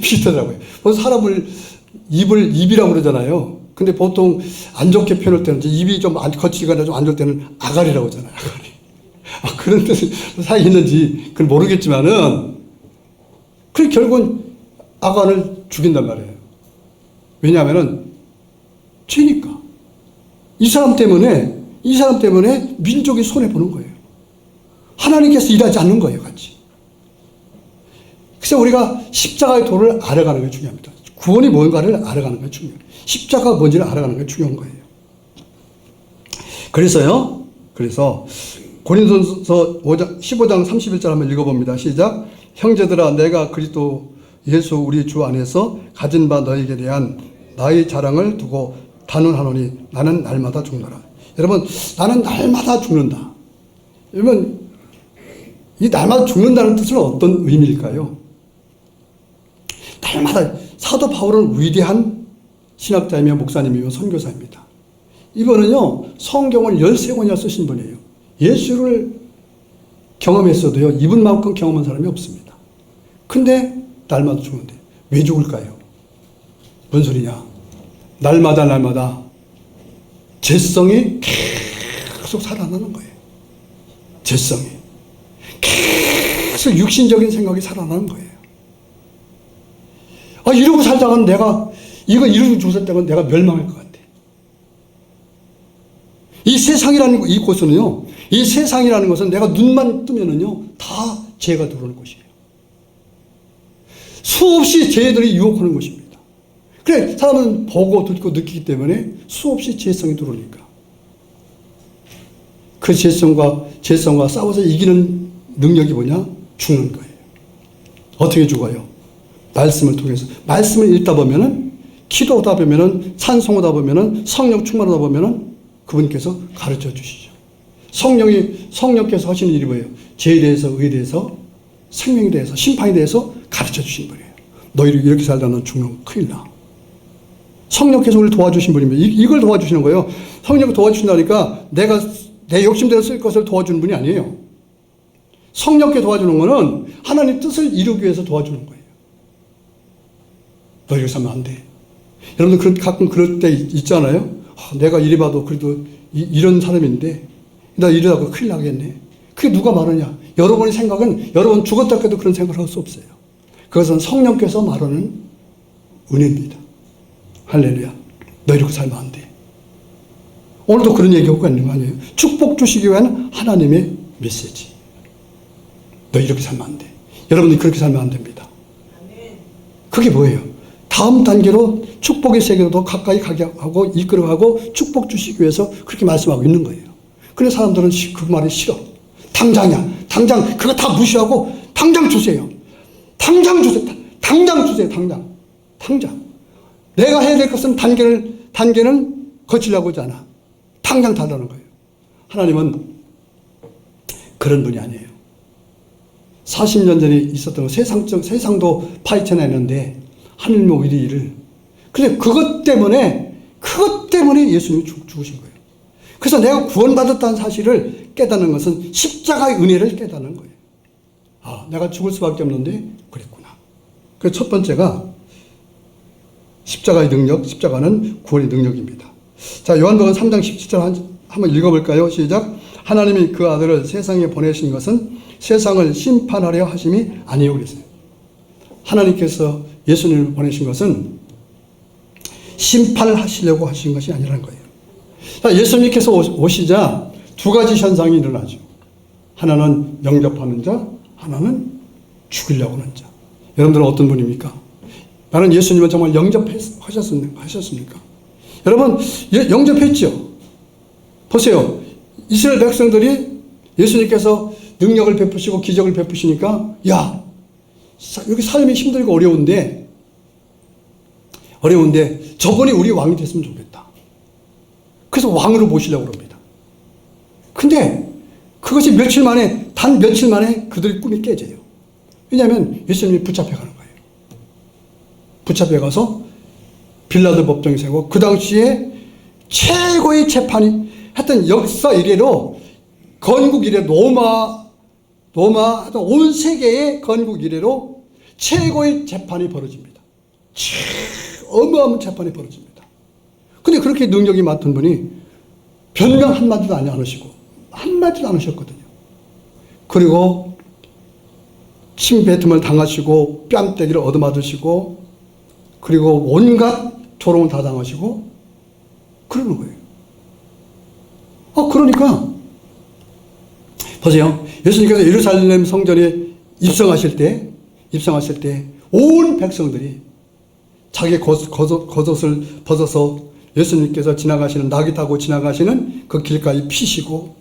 비슷하더라고요. 그래서 사람을 입이라고 그러잖아요. 근데 보통 안 좋게 표현할 때는 입이 좀 거칠거나 좀 안 좋을 때는 아가리라고 하잖아요. 아가리. 그런 뜻이 사이 있는지 그건 모르겠지만은 그 결국은 아간을 죽인단 말이에요. 왜냐하면은 죄니까. 이 사람 때문에 민족이 손해보는 거예요. 하나님께서 일하지 않는 거예요, 같이. 그래서 우리가 십자가의 도를 알아가는 게 중요합니다. 구원이 뭔가를 알아가는 게 중요해요. 십자가가 뭔지를 알아가는 게 중요한 거예요. 그래서 고린도서 15장 31절 한번 읽어봅니다. 시작. 형제들아, 내가 그리스도 예수 우리 주 안에서 가진 바 너에게 대한 나의 자랑을 두고 단언하노니 나는 날마다 죽노라. 여러분, 나는 날마다 죽는다. 여러분, 이 날마다 죽는다는 뜻은 어떤 의미일까요? 날마다 사도 바울은 위대한 신학자이며 목사님이며 선교사입니다. 이분은요, 성경을 13권이나 쓰신 분이에요. 예수를 경험했어도요, 이분만큼 경험한 사람이 없습니다. 근데 날마다 죽는데 왜 죽을까요? 뭔 소리냐? 날마다 죄성이 계속 살아나는 거예요. 죄성이 계속 육신적인 생각이 살아나는 거예요. 이러고 살다가는 내가 이거 이러고 죽었다면 내가 멸망할 것 같아. 이 세상이라는 이곳은요, 이 세상이라는 것은 내가 눈만 뜨면은요 다 죄가 들어오는 곳이에요. 수없이 죄들이 유혹하는 것입니다. 그래, 사람은 보고 듣고 느끼기 때문에 수없이 죄성이 들어오니까 그 죄성과 싸워서 이기는 능력이 뭐냐? 죽는 거예요. 어떻게 죽어요? 말씀을 통해서. 말씀을 읽다 보면은, 기도하다 보면은, 찬송하다 보면은, 성령 충만하다 보면은 그분께서 가르쳐 주시죠. 성령께서 하시는 일이 뭐예요? 죄에 대해서, 의에 대해서, 생명에 대해서, 심판에 대해서 가르쳐 주신 분이에요. 너희를 이렇게 살다 너 죽는 거 큰일 나. 성령께서 우리를 도와주신 분입니다. 이걸 도와주시는 거예요. 성령이 도와주신다니까 내가 내 욕심대로 쓸 것을 도와주는 분이 아니에요. 성령께 도와주는 거는 하나님 뜻을 이루기 위해서 도와주는 거예요. 너 이렇게 살면 안 돼. 여러분들 가끔 그럴 때 있잖아요. 내가 이리 봐도 그래도 이런 사람인데 나 이러다가 큰일 나겠네. 그게 누가 말하냐? 여러분의 생각은 여러분 죽었다 해도 그런 생각을 할 수 없어요. 그것은 성령께서 말하는 은혜입니다. 할렐루야. 너 이렇게 살면 안 돼. 오늘도 그런 얘기하고 있는 거 아니에요? 축복 주시기 위한 하나님의 메시지. 너 이렇게 살면 안 돼. 여러분들이 그렇게 살면 안 됩니다. 그게 뭐예요? 다음 단계로 축복의 세계로 더 가까이 가게 하고 이끌어가고 축복 주시기 위해서 그렇게 말씀하고 있는 거예요. 근데 사람들은 그 말이 싫어. 당장이야. 당장 그거 다 무시하고 당장 주세요. 당장 주세요. 당장 주세요. 당장. 내가 해야 될 것은 단계는 거치려고 하지 않아. 당장 달라는 거예요. 하나님은 그런 분이 아니에요. 40년 전에 있었던 세상도 파헤쳐냈는데 하늘모 우리 일을. 근데 그것 때문에 예수님이 죽으신 거예요. 그래서 내가 구원받았다는 사실을 깨닫는 것은 십자가의 은혜를 깨닫는 거예요. 내가 죽을 수밖에 없는데 그랬구나. 그래서 첫 번째가 십자가의 능력, 십자가는 구원의 능력입니다. 자, 요한복음 3장 17절 한번 읽어볼까요? 시작. 하나님이 그 아들을 세상에 보내신 것은 세상을 심판하려 하심이 아니요 그랬어요. 하나님께서 예수님을 보내신 것은 심판을 하시려고 하신 것이 아니라는 거예요. 자, 예수님께서 오시자 두 가지 현상이 일어나죠. 하나는 영접하는 자, 하나는 죽이려고 하는 자. 여러분들은 어떤 분입니까? 나는 예수님은 정말 영접하셨습니까? 여러분, 영접했죠? 보세요. 이스라엘 백성들이 예수님께서 능력을 베푸시고 기적을 베푸시니까, 야, 여기 삶이 힘들고 어려운데 저분이 우리 왕이 됐으면 좋겠다. 그래서 왕으로 모시려고 합니다. 근데 그것이 단 며칠 만에 그들의 꿈이 깨져요. 왜냐하면 예수님이 붙잡혀가는 거예요. 붙잡혀가서 빌라도 법정에 세고 그 당시에 최고의 재판이 하여튼 역사 이래로 건국 이래 로마 하여튼 온 세계의 건국 이래로 최고의 재판이 벌어집니다. 어마어마한 재판이 벌어집니다. 근데 그렇게 능력이 많던 분이 변명 한마디도 안 하시고 한마디도 안 하셨거든요. 그리고 침뱉음을 당하시고 뺨때기를 얻어맞으시고 그리고 온갖 조롱을 다 당하시고 그러는 거예요. 그러니까 보세요. 예수님께서 예루살렘 성전에 입성하실 때 온 백성들이 자기 겉옷을 벗어서 예수님께서 지나가시는 낙이 타고 지나가시는 그 길가에 피시고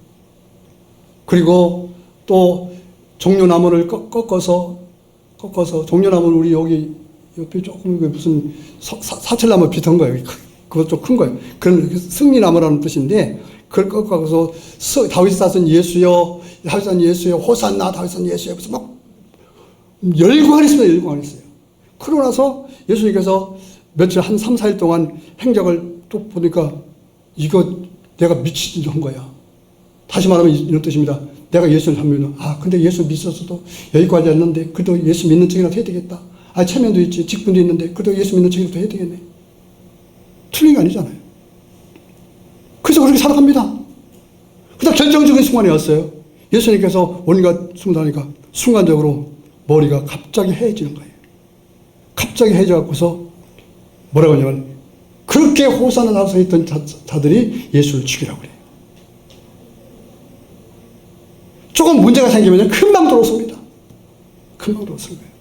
그리고 또 종려나무를 꺾어서 종려나무는 우리 여기 옆에 조금 무슨 사철나무 비슷한 거예요. 그것 좀 큰 거예요. 그런 승리나무라는 뜻인데 그걸 꺾어서 다윗이 쌌은 예수여 다윗이 쌌은 예수여 호산나 다윗이 쌌은 예수여 무슨 막 열광했습니다. 열광했어요. 그러고 나서 예수님께서 며칠 한 3, 4일 동안 행적을 또 보니까 이거 내가 미친 한 거야. 다시 말하면 이런 뜻입니다. 내가 예수를 하면 근데 예수 믿었어도 여기까지 왔는데 그래도 예수 믿는 척이라도 해야 되겠다. 체면도 있지 직분도 있는데 그래도 예수 믿는 척이라도 해야 되겠네. 틀린 게 아니잖아요. 그래서 그렇게 살아갑니다. 그다음 결정적인 순간이 왔어요. 예수님께서 온갖 순간이니까 순간적으로 머리가 갑자기 해지는 거예요. 갑자기 해져갖고서 뭐라고 하냐면 그렇게 호산나 나서 있던 자들이 예수를 죽이라고 그래요. 조금 문제가 생기면 금방 들어섭니다. 금방 들어서는 거예요.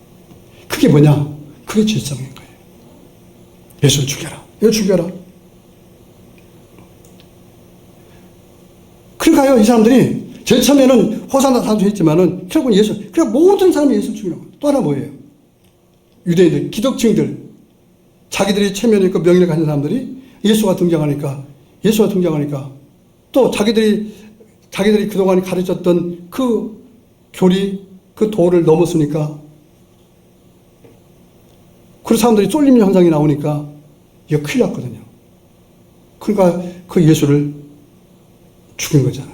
그게 뭐냐? 그게 질성인 거예요. 예수를 죽여라. 이거 죽여라. 그러니까요, 이 사람들이 제일 처음에는 호산나 사람도 했지만은 결국은 예수, 그냥 모든 사람이 예수를 죽이라고. 또 하나 뭐예요? 유대인들, 기독층들, 자기들이 체면이 있고 명예를 가진 사람들이 예수가 등장하니까 또 자기들이 그동안 가르쳤던 그 교리, 그 도를 넘었으니까 그 사람들이 쫄림 현상이 나오니까 이거 큰일 났거든요. 그러니까 그 예수를 죽인 거잖아요.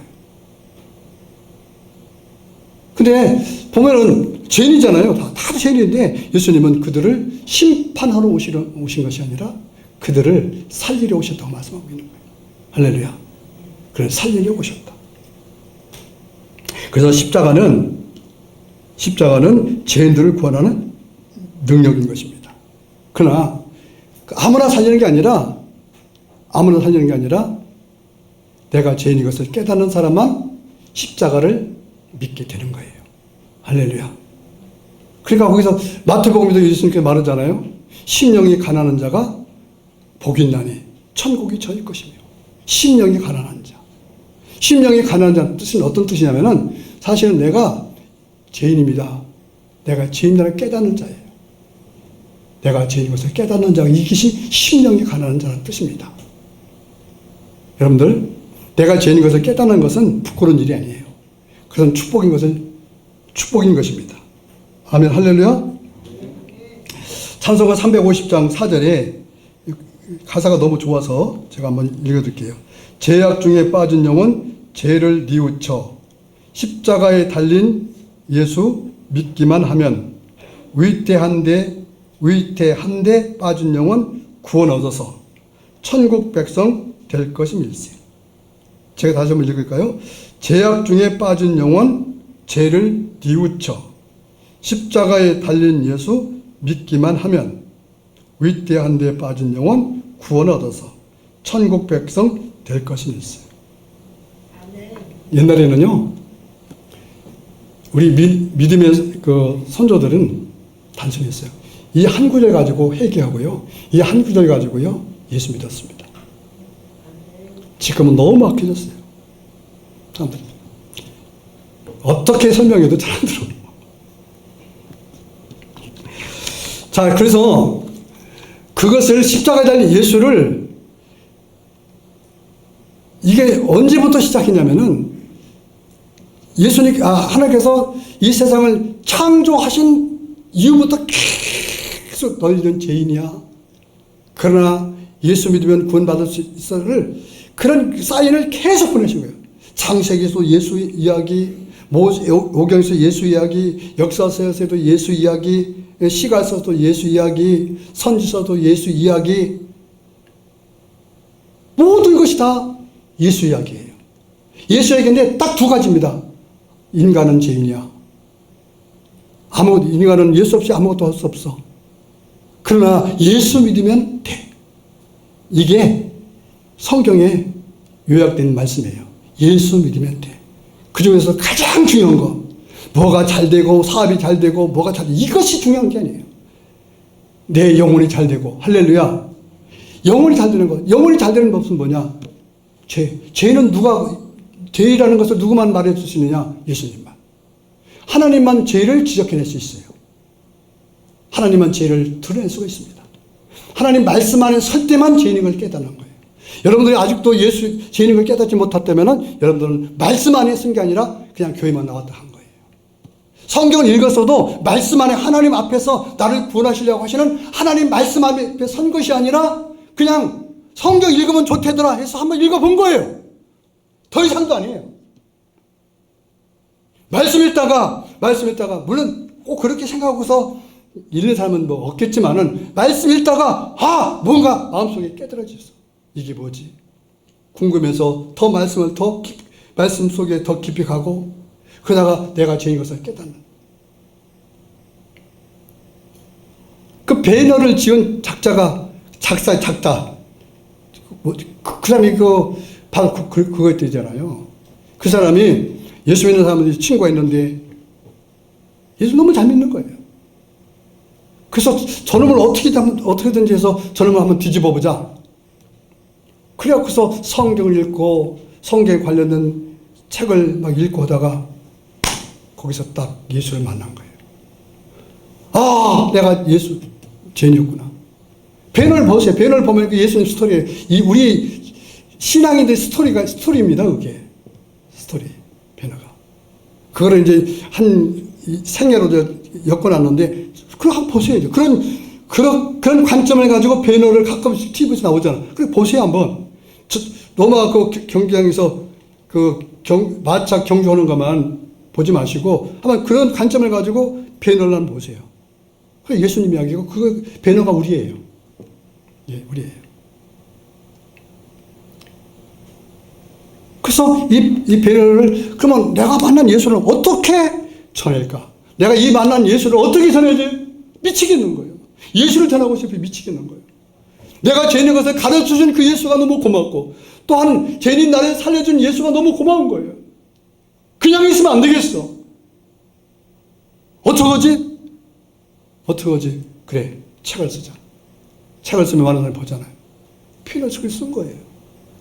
근데 보면은 죄인이잖아요. 다 죄인인데 예수님은 그들을 심판하러 오신 것이 아니라 그들을 살리려 오셨다고 말씀하고 있는 거예요. 할렐루야. 그를 살리려 오셨다. 그래서 십자가는 죄인들을 구원하는 능력인 것입니다. 그러나 아무나 살리는 게 아니라 내가 죄인인 것을 깨닫는 사람만 십자가를 믿게 되는 거예요. 할렐루야. 그러니까 거기서 마태복음에도 예수님께서 말하잖아요. 심령이 가난한 자가 복이 있나니 천국이 저희 것이며. 심령이 가난한 자. 심령이 가난한 자는 뜻은 어떤 뜻이냐면은 사실은 내가 죄인입니다. 내가 죄인이라는 깨닫는 자예요. 내가 죄인인 것을 깨닫는 자가 이것이 심령이 가난한 자라는 뜻입니다. 여러분들, 내가 죄인인 것을 깨닫는 것은 부끄러운 일이 아니에요. 그것은 축복인 것입니다. 아멘, 할렐루야. 찬송가 350장 4절에 가사가 너무 좋아서 제가 한번 읽어드릴게요. 죄악 중에 빠진 영혼 죄를 뉘우쳐 십자가에 달린 예수 믿기만 하면 위태한데 빠진 영혼 구원 얻어서 천국 백성 될 것임일세. 제가 다시 한번 읽을까요? 죄악 중에 빠진 영혼 죄를 뉘우쳐 십자가에 달린 예수 믿기만 하면 위태한 데 빠진 영혼 구원 얻어서 천국 백성 될 것임일세. 옛날에는요, 우리 믿음의 그 선조들은 단순했어요. 이 한 구절 가지고 회개하고요, 이 한 구절 가지고요 예수 믿었습니다. 지금은 너무 막혀졌어요. 사람들이 어떻게 설명해도 잘 안 들어요. 자, 그래서 그것을 십자가에 달린 예수를 이게 언제부터 시작했냐면은 하나님께서 이 세상을 창조하신 이후부터 계속 너희는 죄인이야. 그러나 예수 믿으면 구원받을 수 있어를 그런 사인을 계속 보내신 거예요. 창세기에서 예수 이야기, 오경에서 예수 이야기, 역사서에서도 예수 이야기, 시가서도 예수 이야기, 선지서도 예수 이야기, 모든 것이 다 예수 이야기예요. 예수 이야기인데 딱 두 가지입니다. 인간은 죄인이야. 인간은 예수 없이 아무것도 할 수 없어. 그러나 예수 믿으면 돼. 이게 성경에 요약된 말씀이에요. 예수 믿으면 돼. 그 중에서 가장 중요한 거, 뭐가 잘 되고 사업이 잘 되고 뭐가 잘 되고 이것이 중요한 게 아니에요. 내 영혼이 잘 되고 할렐루야. 영혼이 잘 되는 것. 영혼이 잘 되는 법은 뭐냐? 죄는 죄라는 것을 누구만 말해 주시느냐? 예수님만. 하나님만 죄를 지적해낼 수 있어요. 하나님만 죄를 드러낼 수가 있습니다. 하나님 말씀 안에 설 때만 죄인인 걸 깨닫는 거예요. 여러분들이 아직도 죄인인 걸 깨닫지 못했다면 여러분들은 말씀 안에 쓴 게 아니라 그냥 교회만 나왔다 한 거예요. 성경을 읽었어도 말씀 안에 하나님 앞에서 나를 구원하시려고 하시는 하나님 말씀 앞에 선 것이 아니라 그냥 성경 읽으면 좋대더라 해서 한번 읽어본 거예요. 더 이상도 아니에요. 말씀 읽다가 물론 꼭 그렇게 생각하고서 읽는 사람은 뭐 없겠지만은 말씀 읽다가 뭔가 마음속에 깨달아졌어. 이게 뭐지? 궁금해서 더 말씀 속에 더 깊이 가고 그러다가 내가 죄인 것을 깨닫는. 그 배너를 지은 작다. 그 사람이 바로 그거 있잖아요. 그 사람이 예수 믿는 사람들이 친구가 있는데 예수 너무 잘 믿는 거예요. 그래서 저놈을 어떻게든지 해서 저놈을 한번 뒤집어 보자. 그래갖고서 성경을 읽고 성경에 관련된 책을 막 읽고 하다가 거기서 딱 예수를 만난 거예요. 내가 예수 죄인이었구나. 배너를 보세요. 배너를 보면 그 예수님 스토리에 우리 신앙인들 스토리입니다. 그게 스토리 배너가. 그거를 이제 한 생애로 엮어놨는데 그걸 한번 보세요. 그런 관점을 가지고 배너를 가끔씩 TV에서 나오잖아. 그래 보세요 한번. 로마 그 경기장에서 마차 경주하는 것만 보지 마시고 한번 그런 관점을 가지고 배너를 한번 보세요. 그 예수님 이야기고 그 배너가 우리예요. 예, 우리예요. 그래서 이 배너를 그러면 내가 만난 예수를 어떻게 전할까? 내가 이 만난 예수를 어떻게 전해야지? 미치겠는 거예요. 예수를 전하고 싶어 미치겠는 거예요. 내가 죄인인 것을 가르쳐준 그 예수가 너무 고맙고 또한 죄인인 나를 살려준 예수가 너무 고마운 거예요. 그냥 있으면 안 되겠어. 어떡하지? 그래, 책을 쓰자. 책을 쓰면 많은 사람이 보잖아요. 피를 책을 쓴 거예요.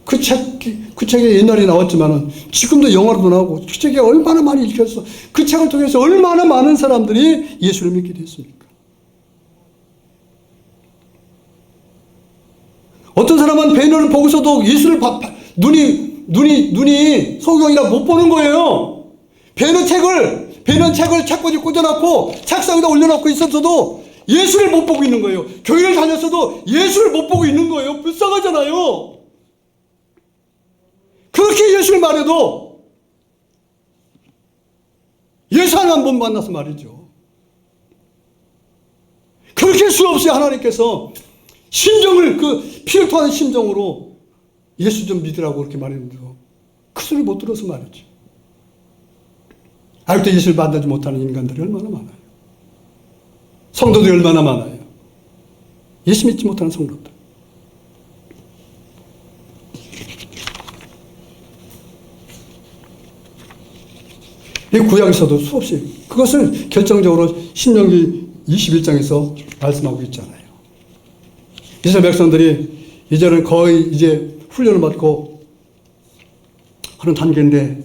그 책이 옛날에 나왔지만은 지금도 영화로도 나오고 그 책이 얼마나 많이 읽혔어. 그 책을 통해서 얼마나 많은 사람들이 예수를 믿게 됐습니까? 어떤 사람은 배너를 보고서도 예수를 눈이 소경이라 못 보는 거예요. 배너 책을 책꽂이 꽂아놓고 책상에다 올려놓고 있었어도 예수를 못 보고 있는 거예요. 교회를 다녔어도 예수를 못 보고 있는 거예요. 불쌍하잖아요. 그렇게 예수를 말해도 예수 한 번 만나서 말이죠. 그렇게 수없이 하나님께서 심정을 피를 토하는 심정으로 예수 좀 믿으라고 그렇게 말했는데도 그 소리 못 들어서 말이죠. 아직도 예수를 만나지 못하는 인간들이 얼마나 많아요. 성도들이 얼마나 많아요. 예수 믿지 못하는 성도들. 이 구약에서도 수없이 그것을 결정적으로 신명기 21장에서 말씀하고 있잖아요. 이스라엘 백성들이 이제는 거의 이제 훈련을 받고 하는 단계인데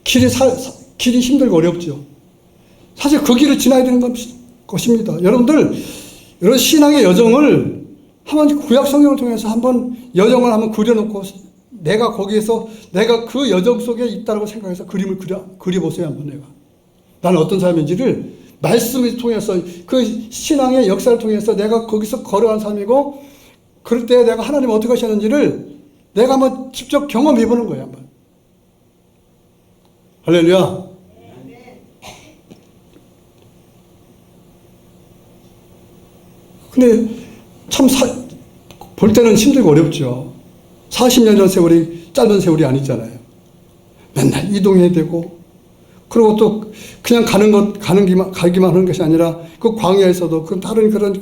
길이 힘들고 어렵죠. 사실 그 길을 지나야 되는 것입니다. 여러분들 이런 신앙의 여정을 한번 구약 성경을 통해서 한번 여정을 한번 그려놓고 내가 거기에서 내가 그 여정 속에 있다고 생각해서 그림을 그려보세요. 한번 나는 어떤 사람인지를 말씀을 통해서 그 신앙의 역사를 통해서 내가 거기서 걸어간 사람이고 그럴 때 내가 하나님 어떻게 하셨는지를 내가 한번 직접 경험해 보는 거예요. 한번. 할렐루야. 근데 참 볼 때는 힘들고 어렵죠. 40년 전 세월이 짧은 세월이 아니잖아요. 맨날 이동해야 되고, 그리고 또 그냥 가기만 하는 것이 아니라 그 광야에서도 그 다른 그런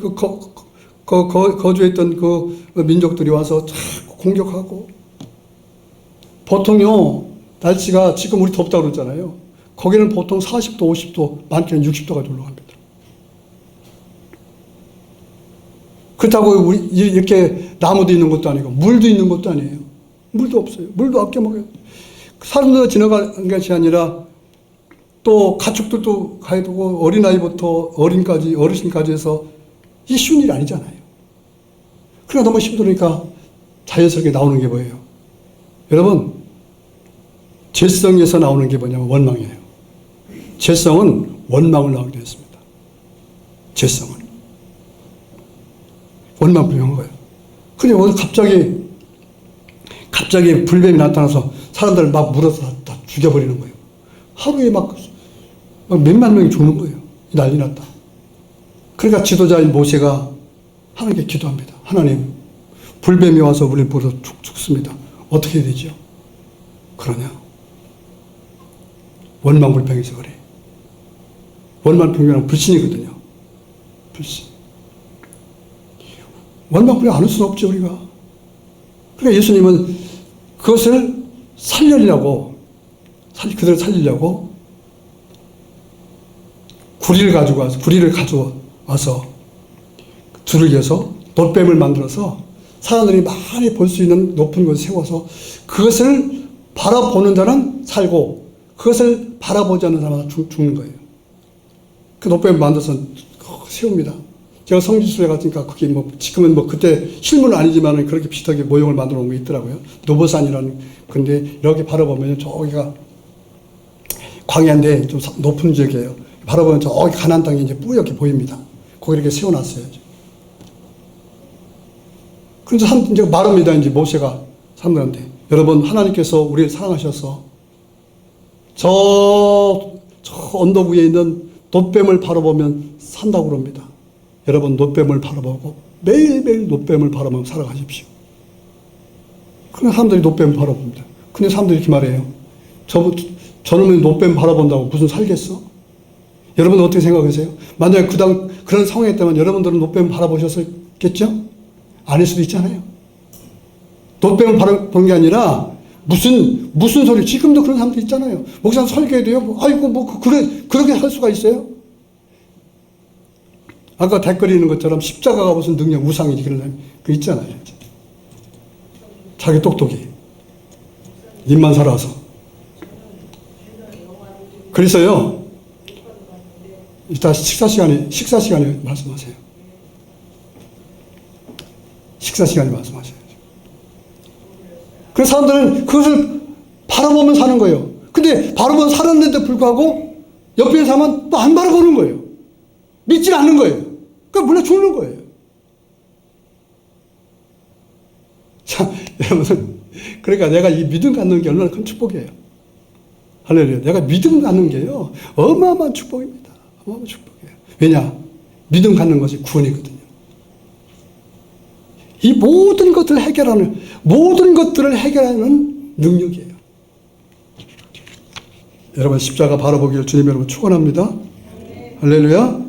거주했던 그 민족들이 와서 자꾸 공격하고, 보통요, 날씨가 지금 우리 덥다고 그러잖아요. 거기는 보통 40도, 50도, 많게는 60도가 올라갑니다. 그렇다고 우리 이렇게 나무도 있는 것도 아니고 물도 있는 것도 아니에요. 물도 없어요. 물도 아껴 먹어요. 사람들 지나가는 것이 아니라 또 가축들도 가야 되고 어린아이부터 어르신까지 해서 이게 쉬운 일이 아니잖아요. 그러니까 너무 힘드니까 자연스럽게 나오는 게 뭐예요? 여러분, 죄성에서 나오는 게 뭐냐면 원망이에요. 죄성은 원망을 나오게 되었습니다. 죄성은. 원망 불평한 거예요. 근데 오늘 갑자기 불뱀이 나타나서 사람들을 막 물어서 다 죽여버리는 거예요. 하루에 막 몇만 명이 죽는 거예요. 난리 났다. 그러니까 지도자인 모세가 하나님께 기도합니다. 하나님, 불뱀이 와서 우리를 물어 죽습니다. 어떻게 해야 되죠? 그러냐? 원망불평해서 그래. 원망불평은 불신이거든요. 불신. 원망불평 안 할 수는 없죠, 우리가. 그러니까 예수님은 그것을 그들을 살리려고 구리를 가져와서 줄을 이어서 돛뱀을 만들어서 사람들이 많이 볼 수 있는 높은 곳에 세워서 그것을 바라보는 자는 살고 그것을 바라보지 않는 사람은 죽는 거예요. 그 돛뱀을 만들어서 세웁니다. 제가 성지순례 갔으니까 그게 지금은 그때 실물은 아니지만 그렇게 비슷하게 모형을 만들어 놓은 게 있더라고요. 노보산이라는, 근데 이렇게 바라보면 저기가 광야인데 좀 높은 지역이에요. 바라보면 저기 가나안 땅이 이제 뿌옇게 보입니다. 거기 이렇게 세워놨어요. 그래서 이제 말합니다. 이제 모세가 사람들한테, 여러분, 하나님께서 우리를 사랑하셔서 저 언덕 위에 있는 돛뱀을 바라보면 산다고 그럽니다. 여러분, 돛뱀을 바라보고 매일매일 돛뱀을 바라보며 살아가십시오. 그런 사람들이 돛뱀을 바라봅니다. 근데 사람들이 이렇게 말해요. 저놈이 돛뱀 바라본다고 무슨 살겠어? 여러분은 어떻게 생각하세요? 만약에 그런 상황이 있다면 여러분들은 돛뱀 바라보셨겠죠? 아닐 수도 있잖아요. 돛뱀을 바라보는 게 아니라 무슨 소리, 지금도 그런 사람들 있잖아요. 목사님 설교해도요, 그렇게 할 수가 있어요? 아까 댓글이 있는 것처럼 십자가가 무슨 능력, 우상이지, 그런 그 있잖아요. 자기 똑똑히. 입만 살아서. 그래서요, 이따 식사 시간에 말씀하세요. 식사 시간에 말씀하셔야죠. 그래서 사람들은 그것을 바라보면 사는 거예요. 근데 바라보면 살았는데도 불구하고 옆에 사람은 또 안 바라보는 거예요. 믿지 않는 거예요. 그러니까 물론 죽는 거예요. 자, 여러분, 그러니까 내가 이 믿음 갖는 게 얼마나 큰 축복이에요. 할렐루야. 내가 믿음 갖는 게요, 어마어마한 축복입니다. 어마어마한 축복이에요. 왜냐? 믿음 갖는 것이 구원이거든요. 이 모든 것들을 해결하는 능력이에요. 여러분, 십자가 바라보기를 주님 여러분 축원합니다. 할렐루야.